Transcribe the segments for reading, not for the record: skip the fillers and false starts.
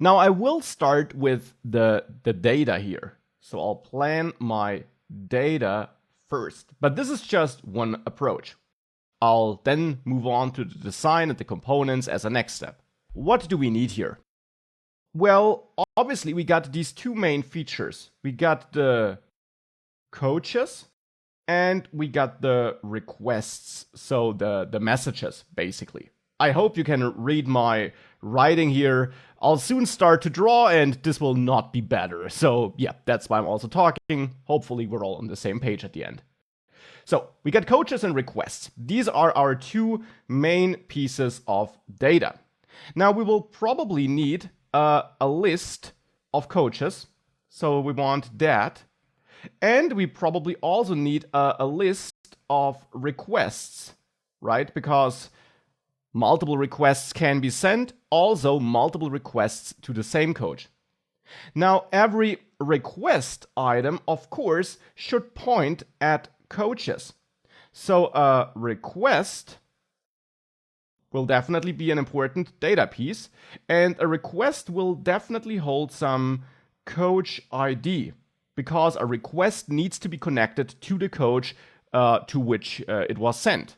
Now I will start with the data here. So I'll plan my data first, but this is just one approach. I'll then move on to the design and the components as a next step. What do we need here? Well, obviously we got these two main features. We got the coaches and we got the requests, so the messages basically. I hope you can read my writing here. I'll soon start to draw and this will not be better. So yeah, that's why I'm also talking. Hopefully we're all on the same page at the end. So we got coaches and requests. These are our two main pieces of data. Now we will probably need a list of coaches. So we want that. And we probably also need a list of requests, right? Because multiple requests can be sent, also multiple requests to the same coach. Now, every request item, of course, should point at coaches. So a request will definitely be an important data piece, and a request will definitely hold some coach ID, because a request needs to be connected to the coach to which it was sent.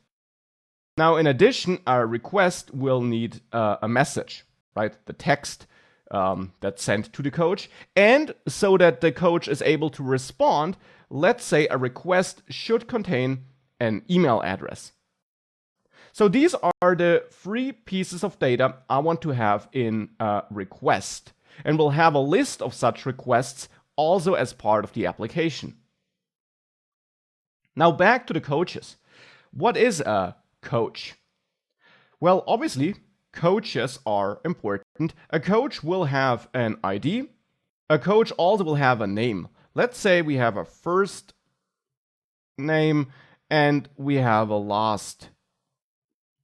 Now, in addition, a request will need a message, right? The text that's sent to the coach. And so that the coach is able to respond, let's say a request should contain an email address. So these are the three pieces of data I want to have in a request. And we'll have a list of such requests also as part of the application. Now back to the coaches. What is a coach? Well, obviously, coaches are important. A coach will have an ID. A coach also will have a name. Let's say we have a first name and we have a last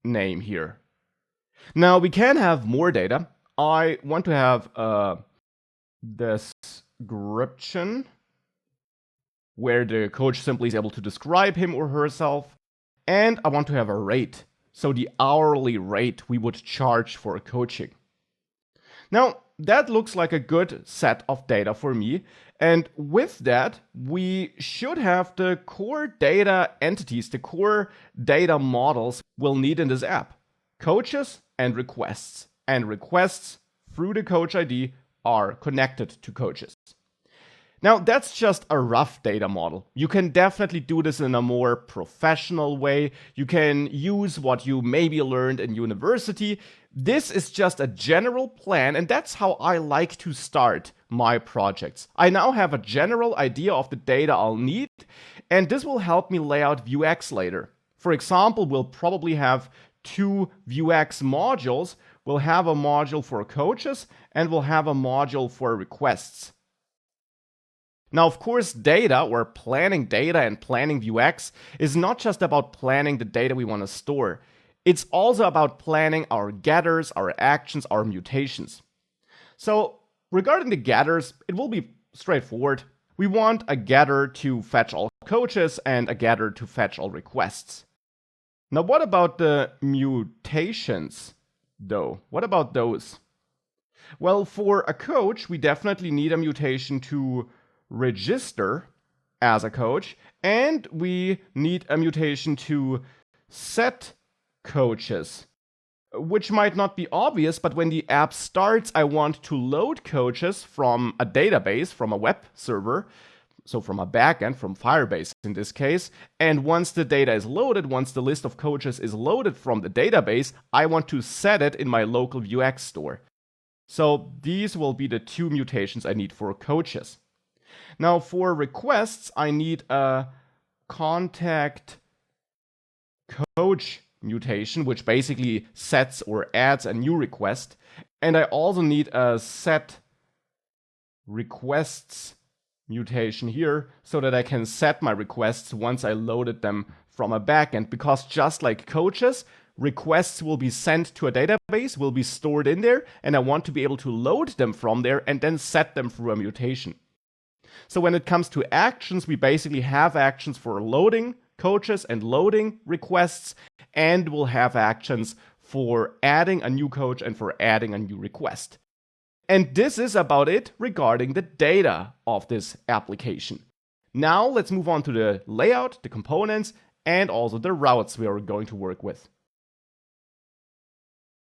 name here. Now we can have more data. I want to have a description where the coach simply is able to describe him or herself. And I want to have a rate. So the hourly rate we would charge for coaching. Now, that looks like a good set of data for me. And with that, we should have the core data entities, the core data models we'll need in this app. Coaches and requests. And requests through the coach ID are connected to coaches. Now, that's just a rough data model. You can definitely do this in a more professional way. You can use what you maybe learned in university. This is just a general plan, and that's how I like to start my projects. I now have a general idea of the data I'll need, and this will help me lay out Vuex later. For example, we'll probably have two Vuex modules. We'll have a module for coaches, and we'll have a module for requests. Now, of course, data, or planning data and planning Vuex, is not just about planning the data we want to store. It's also about planning our getters, our actions, our mutations. So, regarding the getters, it will be straightforward. We want a getter to fetch all coaches and a getter to fetch all requests. Now, what about the mutations, though? What about those? Well, for a coach, we definitely need a mutation to register as a coach, and we need a mutation to set coaches, which might not be obvious, but when the app starts, I want to load coaches from a database, from a web server, so from a backend, from Firebase in this case, and once the data is loaded, once the list of coaches is loaded from the database, I want to set it in my local Vuex store. So these will be the two mutations I need for coaches. Now, for requests, I need a contact coach mutation, which basically sets or adds a new request. And I also need a set requests mutation here so that I can set my requests once I loaded them from a backend. Because just like coaches, requests will be sent to a database, will be stored in there, and I want to be able to load them from there and then set them through a mutation. So when it comes to actions, we basically have actions for loading coaches and loading requests, and we'll have actions for adding a new coach and for adding a new request. And this is about it regarding the data of this application. Now let's move on to the layout, the components, and also the routes we are going to work with.